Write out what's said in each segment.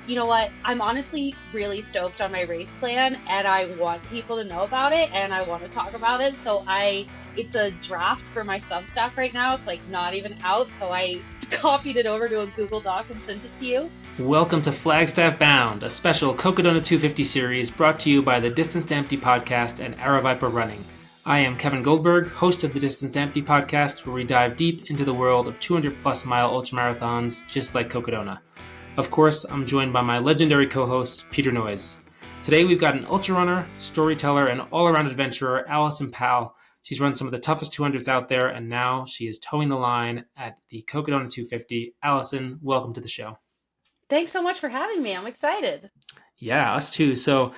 you know what? I'm honestly really stoked on my race plan and I want people to know about it and I want to talk about it. It's a draft for my Substack right now. It's like not even out. So I copied it over to a Google Doc and sent it to you. Welcome to Flagstaff Bound, a special Cocodona 250 series brought to you by the Distance to Empty podcast and Aravaipa Running. I am Kevin Goldberg, host of the Distance to Empty podcast, where we dive deep into the world of 200 plus mile ultramarathons, just like Cocodona. Of course, I'm joined by my legendary co-host, Peter Noyes. Today we've got an ultra runner, storyteller, and all-around adventurer, Allison Powell. She's run some of the toughest 200s out there, and now she is towing the line at the Cocodona 250. Allison, welcome to the show. Thanks so much for having me. I'm excited. Yeah, us too. So,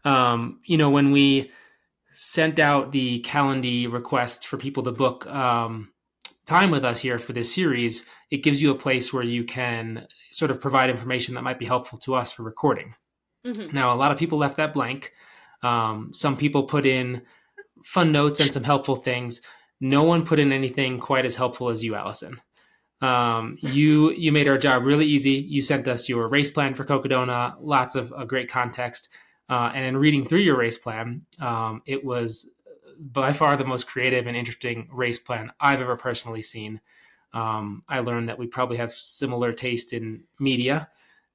when we sent out the Calendly request for people to book time with us here for this series, it gives you a place where you can sort of provide information that might be helpful to us for recording. Mm-hmm. Now, a lot of people left that blank. Some people put in fun notes and some helpful things. No one put in anything quite as helpful as you, Allison. You made our job really easy. You sent us your race plan for Cocodona, lots of great context. And in reading through your race plan, it was by far the most creative and interesting race plan I've ever personally seen. I learned that we probably have similar taste in media.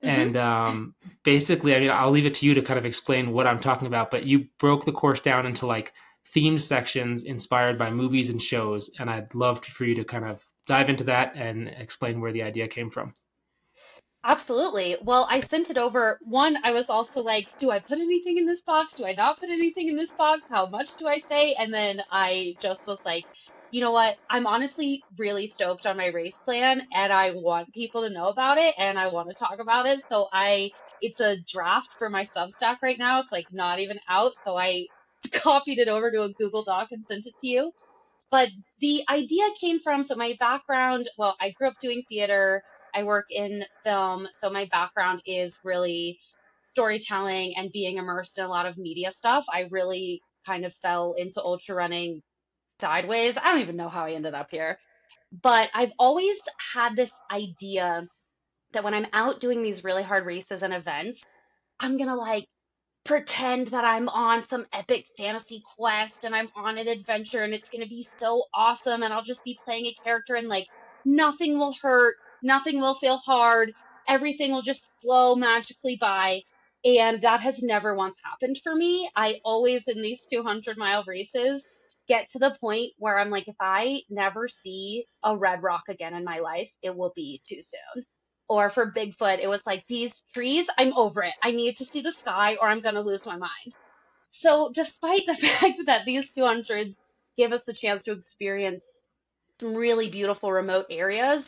Mm-hmm. And basically, I mean, I'll leave it to you to kind of explain what I'm talking about, but you broke the course down into like themed sections inspired by movies and shows. And I'd love for you to kind of dive into that and explain where the idea came from. Absolutely. Well, I sent it over. One, I was also like, do I put anything in this box? Do I not put anything in this box? How much do I say? And then I just was like, you know what? I'm honestly really stoked on my race plan and I want people to know about it and I want to talk about it. It's a draft for my Substack right now. It's like not even out. So I copied it over to a Google Doc and sent it to you. But the idea came from, so my background, well, I grew up doing theater. I work in film. So my background is really storytelling and being immersed in a lot of media stuff. I really kind of fell into ultra running sideways. I don't even know how I ended up here. But I've always had this idea that when I'm out doing these really hard races and events, I'm gonna like pretend that I'm on some epic fantasy quest and I'm on an adventure and it's going to be so awesome and I'll just be playing a character and like nothing will hurt, nothing will feel hard, everything will just flow magically by. And that has never once happened for me. I always in these 200-mile races get to the point where I'm like, if I never see a red rock again in my life, it will be too soon. Or for Bigfoot, it was like these trees, I'm over it. I need to see the sky or I'm going to lose my mind. So, despite the fact that these 200s give us the chance to experience some really beautiful remote areas,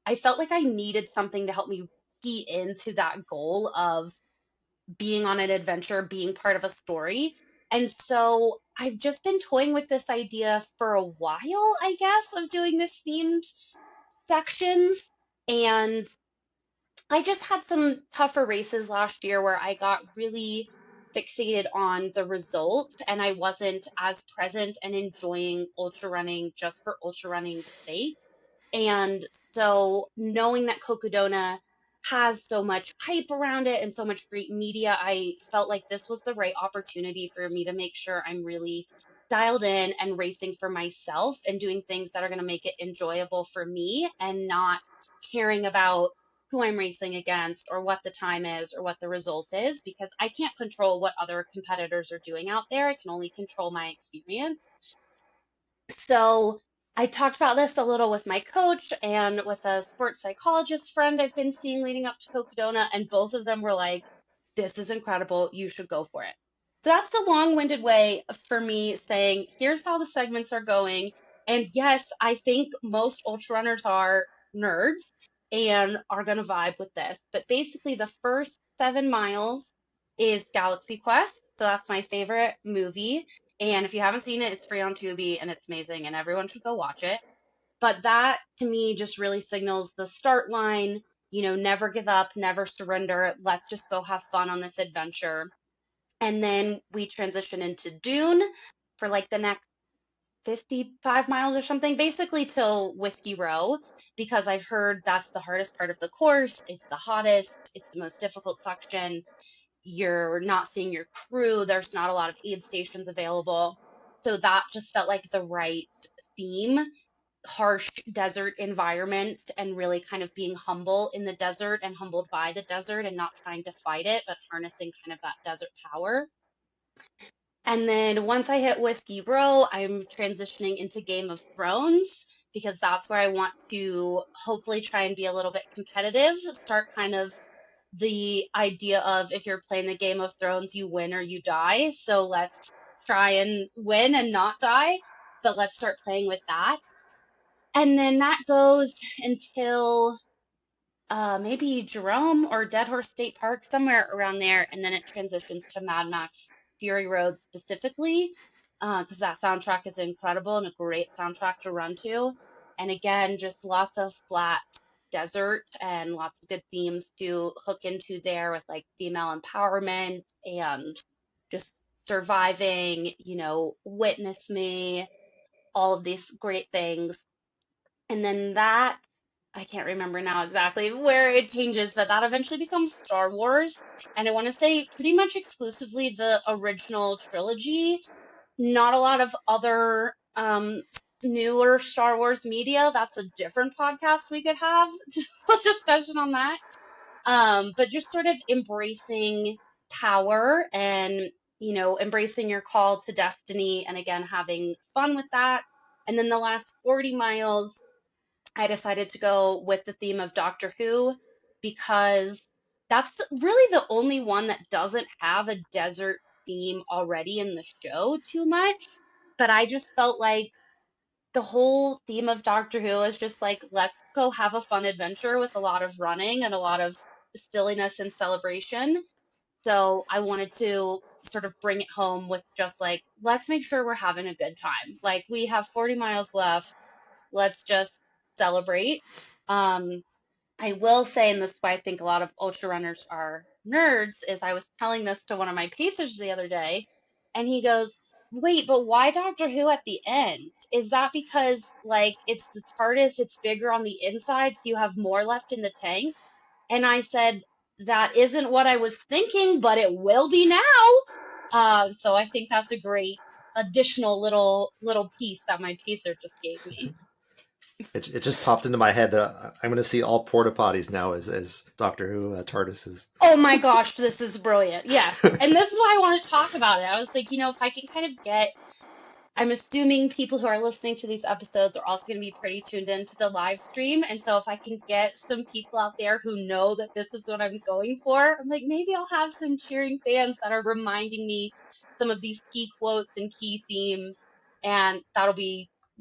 I felt like I needed something to help me key into that goal of being on an adventure, being part of a story. And so I've just been toying with this idea for a while, I guess, of doing this themed sections. And I just had some tougher races last year where I got really fixated on the results and I wasn't as present and enjoying ultra running just for ultra running's sake. And so knowing that Cocodona has so much hype around it and so much great media, I felt like this was the right opportunity for me to make sure I'm really dialed in and racing for myself and doing things that are going to make it enjoyable for me and not caring about who I'm racing against or what the time is or what the result is because I can't control what other competitors are doing out there. I can only control my experience. So I talked about this a little with my coach and with a sports psychologist friend I've been seeing leading up to Cocodona, and both of them were like, this is incredible. You should go for it. So that's the long winded way for me saying, here's how the segments are going. And yes, I think most ultra runners are nerds and are going to vibe with this. But basically, the first 7 miles is Galaxy Quest. So that's my favorite movie. And if you haven't seen it, it's free on Tubi and it's amazing and everyone should go watch it. But that to me just really signals the start line, never give up, never surrender. Let's just go have fun on this adventure. And then we transition into Dune for like the next 55 miles or something, basically till Whiskey Row, because I've heard that's the hardest part of the course. It's the hottest, it's the most difficult section. You're not seeing your crew, there's not a lot of aid stations available. So that just felt like the right theme, harsh desert environment, and really kind of being humble in the desert and humbled by the desert and not trying to fight it, but harnessing kind of that desert power. And then once I hit Whiskey Row, I'm transitioning into Game of Thrones because that's where I want to hopefully try and be a little bit competitive, start kind of the idea of if you're playing the Game of Thrones, you win or you die. So let's try and win and not die, but let's start playing with that. And then that goes until maybe Jerome or Dead Horse State Park, somewhere around there, and then it transitions to Mad Max Fury Road specifically, because that soundtrack is incredible and a great soundtrack to run to. And again, just lots of flat desert and lots of good themes to hook into there with like female empowerment and just surviving, witness me, all of these great things. And then that, I can't remember now exactly where it changes, but that eventually becomes Star Wars. And I want to say pretty much exclusively the original trilogy, not a lot of other newer Star Wars media. That's a different podcast we could have a discussion on that. But just sort of embracing power and, embracing your call to destiny and again having fun with that. And then the last 40 miles I decided to go with the theme of Doctor Who because that's really the only one that doesn't have a desert theme already in the show too much. But I just felt like the whole theme of Doctor Who is just like, let's go have a fun adventure with a lot of running and a lot of silliness and celebration. So I wanted to sort of bring it home with just like, let's make sure we're having a good time. Like, we have 40 miles left, let's just celebrate. Um, I will say, and this is why I think a lot of ultra runners are nerds, is I was telling this to one of my pacers the other day, and he goes, "Wait, but why Doctor Who at the end? Is that because like it's the TARDIS, it's bigger on the inside, so you have more left in the tank?" And I said, "That isn't what I was thinking, but it will be now." So I think that's a great additional little piece that my pacer just gave me. It just popped into my head that I'm going to see all porta potties now as Doctor Who TARDISes. Oh my gosh, this is brilliant. Yes. And this is why I want to talk about it. I was like, if I can kind of get, I'm assuming people who are listening to these episodes are also going to be pretty tuned into the live stream. And so if I can get some people out there who know that this is what I'm going for, I'm like, maybe I'll have some cheering fans that are reminding me some of these key quotes and key themes. And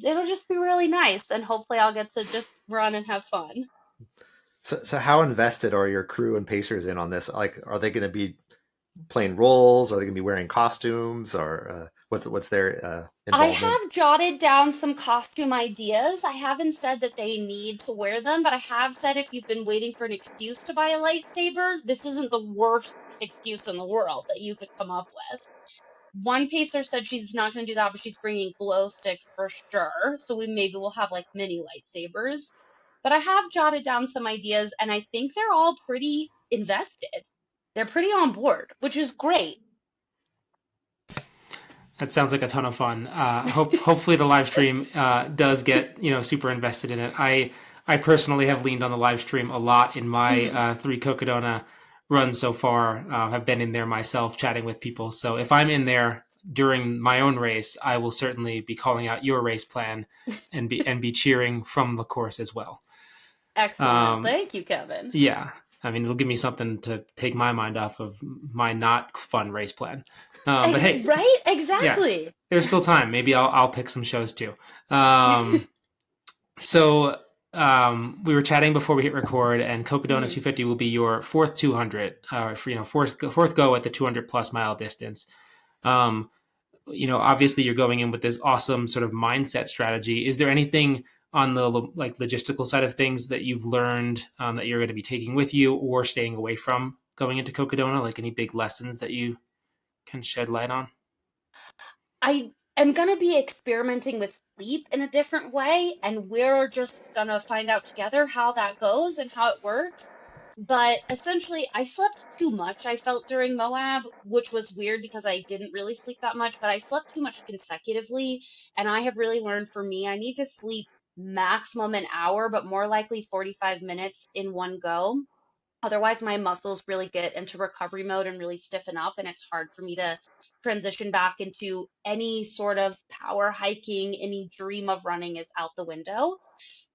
it'll just be really nice. And hopefully I'll get to just run and have fun. So how invested are your crew and pacers in on this? Like, are they going to be playing roles? Are they going to be wearing costumes? Or what's their I involvement? have jotted down some costume ideas. I haven't said that they need to wear them, but I have said if you've been waiting for an excuse to buy a lightsaber, this isn't the worst excuse in the world that you could come up with. One pacer said she's not going to do that, but she's bringing glow sticks for sure. So we maybe we'll have like mini lightsabers. But I have jotted down some ideas, and I think they're all pretty invested. They're pretty on board, which is great. That sounds like a ton of fun. Hopefully the live stream does get super invested in it. I personally have leaned on the live stream a lot in my Mhm. 3 Cocodona runs so far. Have been in there myself chatting with people. So if I'm in there during my own race, I will certainly be calling out your race plan and be cheering from the course as well. Excellent. Um, Thank you, Kevin. yeah, I mean it'll give me something to take my mind off of my not fun race plan. But hey, Right? yeah, Exactly. there's still time. Maybe I'll pick some shows too. Um, so we were chatting before we hit record, and Cocodona Mhm. 250 will be your fourth 200, fourth go at the 200 plus mile distance. Um, obviously you're going in with this awesome sort of mindset strategy. Is there anything on the like logistical side of things that you've learned that you're going to be taking with you or staying away from going into Cocodona? Like any big lessons that you can shed light on? I am going to be experimenting with sleep in a different way, and we're just gonna find out together how that goes and how it works. But essentially, I slept too much, I felt, during Moab, which was weird because I didn't really sleep that much, but I slept too much consecutively. And I have really learned, for me, I need to sleep maximum an hour, but more likely 45 minutes in one go. Otherwise, my muscles really get into recovery mode and really stiffen up, and it's hard for me to transition back into any sort of power hiking. Any dream of running is out the window.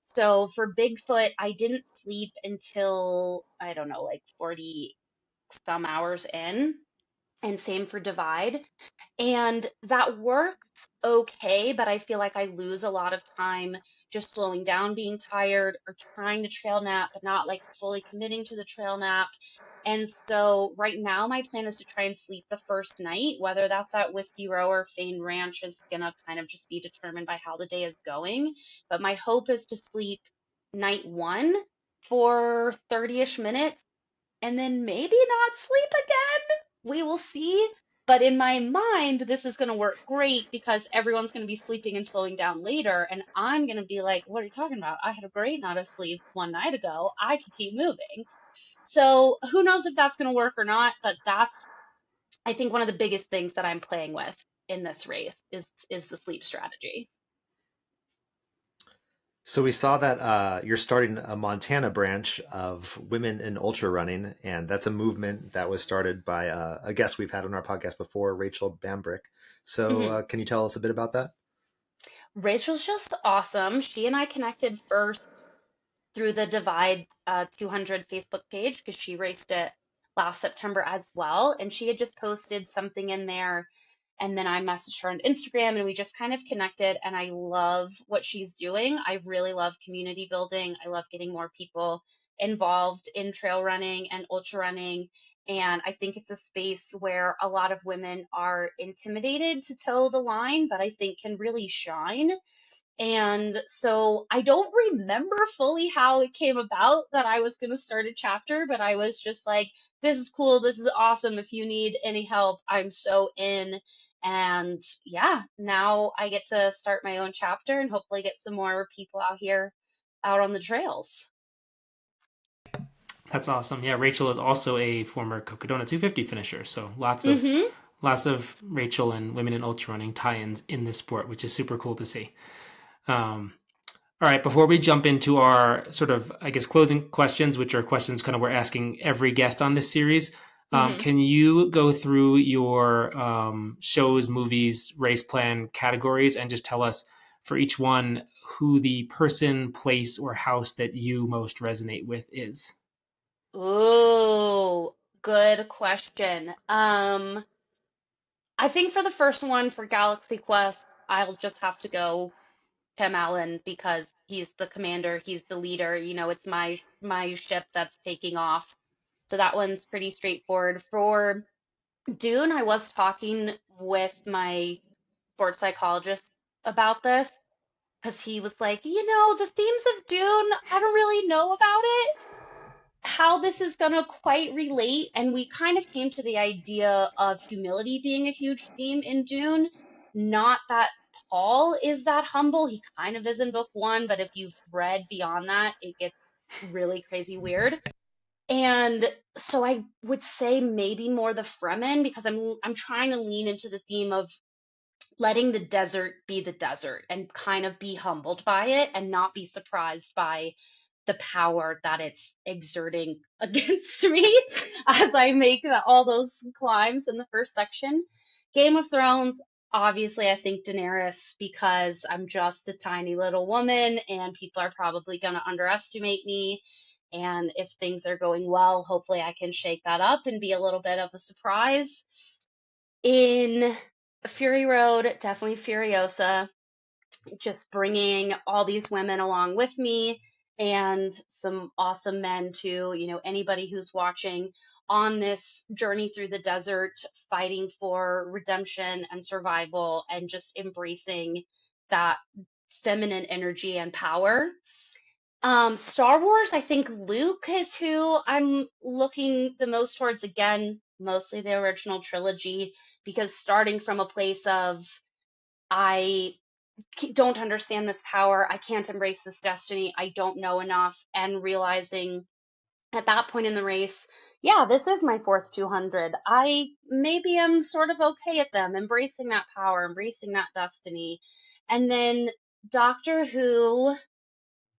So for Bigfoot, I didn't sleep until, I don't know, like 40 some hours in. And same for Divide. And that works okay, but I feel like I lose a lot of time just slowing down, being tired, or trying to trail nap, but not like fully committing to the trail nap. And so right now, my plan is to try and sleep the first night. Whether that's at Whiskey Row or Fane Ranch is gonna kind of just be determined by how the day is going. But my hope is to sleep night one for 30-ish minutes and then maybe not sleep again. We will see. But in my mind, this is going to work great because everyone's going to be sleeping and slowing down later. And I'm going to be like, what are you talking about? I had a great night of sleep one night ago. I can keep moving. So who knows if that's going to work or not? But that's, I think, one of the biggest things that I'm playing with in this race is the sleep strategy. So we saw that you're starting a Montana branch of women in ultra running, and that's a movement that was started by a guest we've had on our podcast before, Rachel Bambrick. So Mhm. can you tell us a bit about that? Rachel's just awesome. She and I connected first through the Divide 200 Facebook page because she raced it last September as well. And she had just posted something in there. And then I messaged her on Instagram and we just kind of connected. And I love what she's doing. I really love community building. I love getting more people involved in trail running and ultra running. And I think it's a space where a lot of women are intimidated to toe the line, but I think can really shine. And so I don't remember fully how it came about that I was going to start a chapter, but I was just like, this is cool. This is awesome. If you need any help, I'm so in. And yeah, now I get to start my own chapter and hopefully get some more people out here out on the trails. That's awesome. Yeah, Rachel is also a former Cocodona 250 finisher, so Mm-hmm. lots of Rachel and women in ultra running tie-ins in this sport, which is super cool to see. Um, all right, before we jump into our sort of, I guess, closing questions, which are questions kind of we're asking every guest on this series, Mm-hmm. can you go through your shows, movies, race plan categories and just tell us for each one who the person, place, or house that you most resonate with is? Ooh, good question. I think for the first one, for Galaxy Quest, I'll just have to go Tim Allen because he's the commander, he's the leader. It's my ship that's taking off. So that one's pretty straightforward. For Dune, I was talking with my sports psychologist about this because he was like, the themes of Dune, I don't really know about it, how this is going to quite relate. And we kind of came to the idea of humility being a huge theme in Dune. Not that Paul is that humble. He kind of is in book one, but if you've read beyond that, it gets really crazy weird. And so I would say maybe more the Fremen because I'm trying to lean into the theme of letting the desert be the desert and kind of be humbled by it and not be surprised by the power that it's exerting against me as I make all those climbs in the first section. Game of Thrones, obviously, I think Daenerys because I'm just a tiny little woman and people are probably going to underestimate me. And if things are going well, hopefully I can shake that up and be a little bit of a surprise. In Fury Road, definitely Furiosa, just bringing all these women along with me and some awesome men too. Anybody who's watching on this journey through the desert, fighting for redemption and survival and just embracing that feminine energy and power. Star Wars, I think Luke is who I'm looking the most towards again, mostly the original trilogy, because starting from a place of I don't understand this power. I can't embrace this destiny. I don't know enough. And realizing at that point in the race, yeah, this is my fourth 200. I maybe am sort of okay at them, embracing that power, embracing that destiny. And then Doctor Who,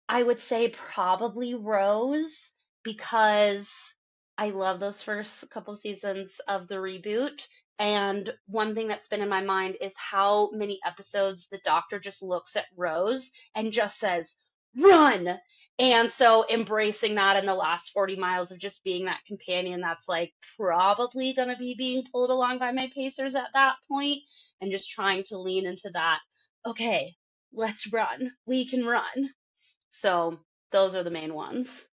I would say probably Rose, because I love those first couple seasons of the reboot. And one thing that's been in my mind is how many episodes the Doctor just looks at Rose and just says, run. And so embracing that in the last 40 miles of just being that companion that's like probably going to be being pulled along by my pacers at that point, and just trying to lean into that. Okay, let's run. We can run. So those are the main ones.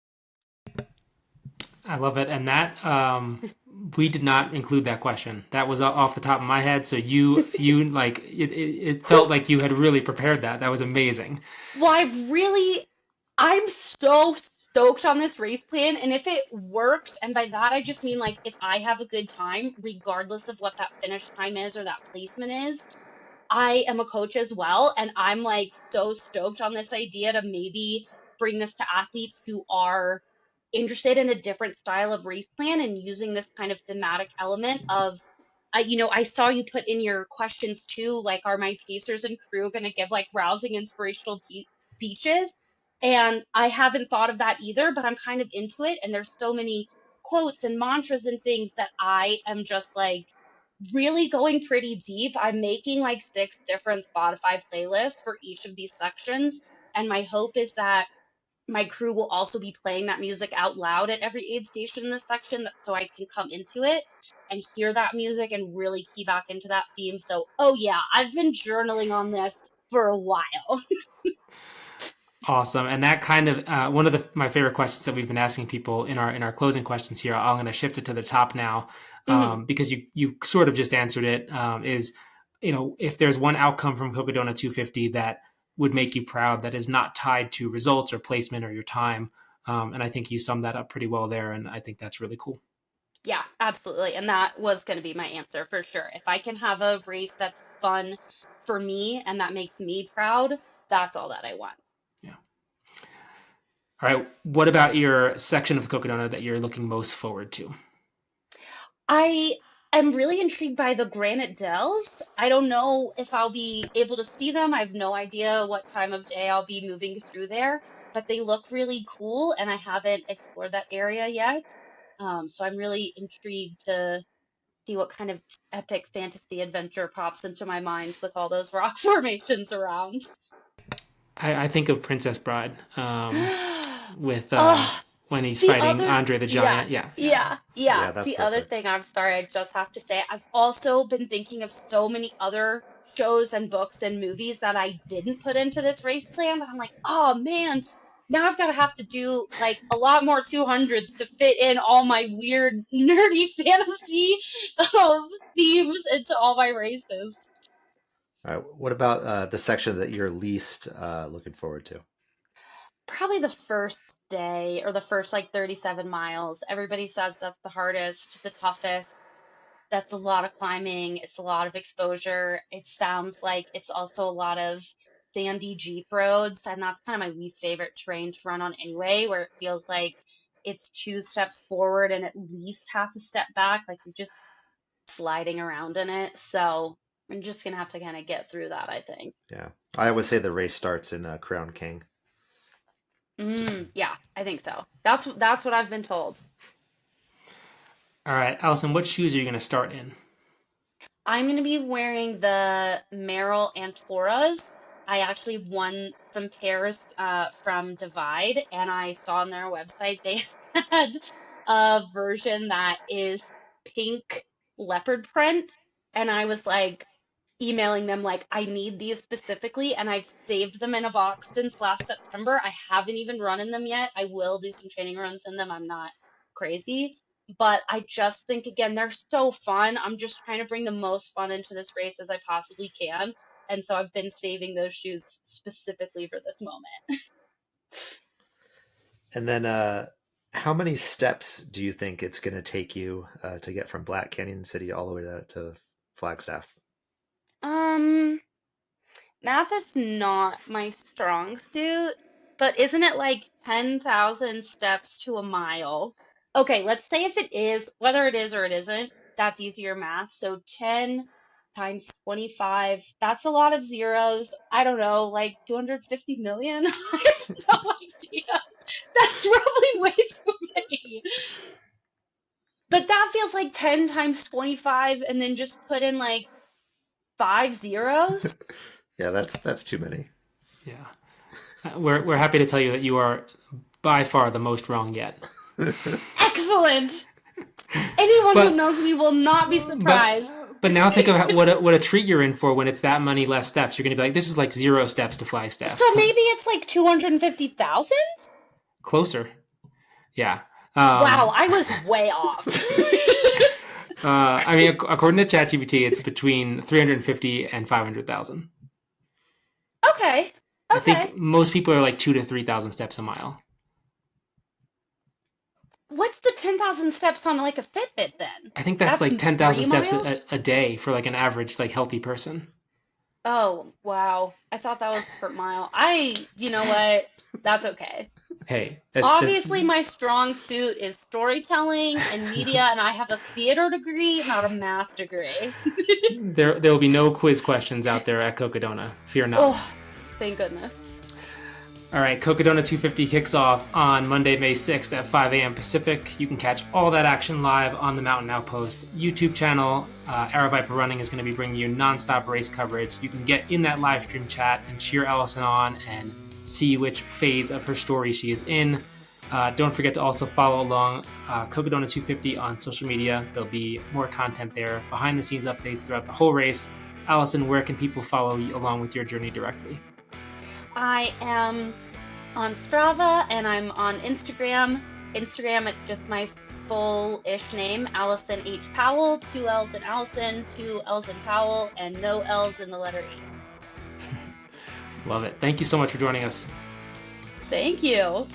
I love it. And that we did not include that question. That was off the top of my head. So you like it felt like you had really prepared that. That was amazing. Well, I'm so stoked on this race plan. And if it works, and by that I just mean like if I have a good time, regardless of what that finish time is or that placement is, I am a coach as well, and I'm like so stoked on this idea to maybe bring this to athletes who are interested in a different style of race plan and using this kind of thematic element of, I saw you put in your questions too, like, are my pacers and crew going to give like rousing, inspirational speeches? And I haven't thought of that either, but I'm kind of into it. And there's so many quotes and mantras and things that I am just like, really going pretty deep. I'm making like 6 different Spotify playlists for each of these sections. And my hope is that my crew will also be playing that music out loud at every aid station in this section, so I can come into it and hear that music and really key back into that theme. So, oh yeah, I've been journaling on this for a while. Awesome. And that kind of one of my favorite questions that we've been asking people in our closing questions here. I'm going to shift it to the top now Mhm. because you sort of just answered it. Is if there's one outcome from Cocodona 250 that would make you proud that is not tied to results or placement or your time, and I think you summed that up pretty well there, and I think that's really cool. Yeah, absolutely. And that was going to be my answer for sure. If I can have a race that's fun for me and that makes me proud, that's all that I want. Yeah. All right. What about your section of the Cocodona that you're looking most forward to? I am really intrigued by the granite dells. I don't know if I'll be able to see them. I have no idea what time of day I'll be moving through there, but they look really cool, and I haven't explored that area yet. So I'm really intrigued to see what kind of epic fantasy adventure pops into my mind with all those rock formations around. I think of Princess Bride with Oh, when he's the fighting other, Andre the yeah, Giant. Yeah, yeah. yeah. Yeah, that's The other perfect. thing, I'm sorry, I just have to say, I've also been thinking of so many other shows and books and movies that I didn't put into this race plan. But I'm like, oh man, now I've got to have to do like a lot more 200s to fit in all my weird, nerdy fantasy themes into all my races. All right. What about the section that you're least looking forward to? Probably the first day or the first like 37 miles. Everybody says that's the hardest, the toughest. That's a lot of climbing. It's a lot of exposure. It sounds like it's also a lot of sandy Jeep roads, and that's kind of my least favorite terrain to run on anyway, where it feels like it's 2 steps forward and at least half a step back, like you're just sliding around in it. So I'm just gonna have to kind of get through that, I think. Yeah, I always say the race starts in Crown King. Just Yeah, I think so. That's what I've been told. All right, Allison, what shoes are you going to start in? I'm going to be wearing the Merrill Antoras. I actually won some pairs from Divide, and I saw on their website they had a version that is pink leopard print. And I was like emailing them, like, I need these specifically, and I've saved them in a box since last September. I haven't even run in them yet. I will do some training runs in them. I'm not crazy. But I just think, again, they're so fun. I'm just trying to bring the most fun into this race as I possibly can. And so I've been saving those shoes specifically for this moment. and then how many steps do you think it's going to take you to get from Black Canyon City all the way to Flagstaff? Um, Math is not my strong suit, but isn't it like 10,000 steps to a mile? Okay, let's say if it is, whether it is or it isn't, that's easier math. So 10 times 25, that's a lot of zeros. I don't know, like 250 million? I have no idea. That's probably way too many. But that feels like 10 times 25 and then just put in like 5 zeros. Yeah, that's too many. Yeah. We're happy to tell you that you are by far the most wrong yet. Excellent. Anyone who But knows me will not be but surprised. but now think of what a treat you're in for when it's that many less steps. You're going to be like, this is like 0 steps to Flagstaff. So maybe it's like 250,000? Closer. Yeah. Wow, I was way off. I mean, according to ChatGPT, it's between 350 and 500,000. Okay. I Okay. think most people are like 2,000 to 3,000 steps a mile. What's the 10,000 steps on like a Fitbit then? I think that's like 10,000 3 steps miles? a day for like an average like healthy person. Oh, wow. I thought that was per mile. You know what? That's okay. Hey, Obviously, my strong suit is storytelling and media, and I have a theater degree, not a math degree. there will be no quiz questions out there at Cocodona. Fear not. Oh, thank goodness. All right, Cocodona 250 kicks off on Monday, May 6th at 5 a.m. Pacific. You can catch all that action live on the Mountain Outpost YouTube channel. Aravaipa Running is going to be bringing you nonstop race coverage. You can get in that live stream chat and cheer Allison on and see which phase of her story she is in. Don't forget to also follow along Cocodona 250 on social media. There'll be more content there, behind-the-scenes updates throughout the whole race. Allison, where can people follow you along with your journey directly? I am on Strava and I'm on Instagram. Instagram, it's just my full-ish name, Allison H. Powell, 2 L's in Allison, 2 L's in Powell, and no L's in the letter E. Love it. Thank you so much for joining us. Thank you.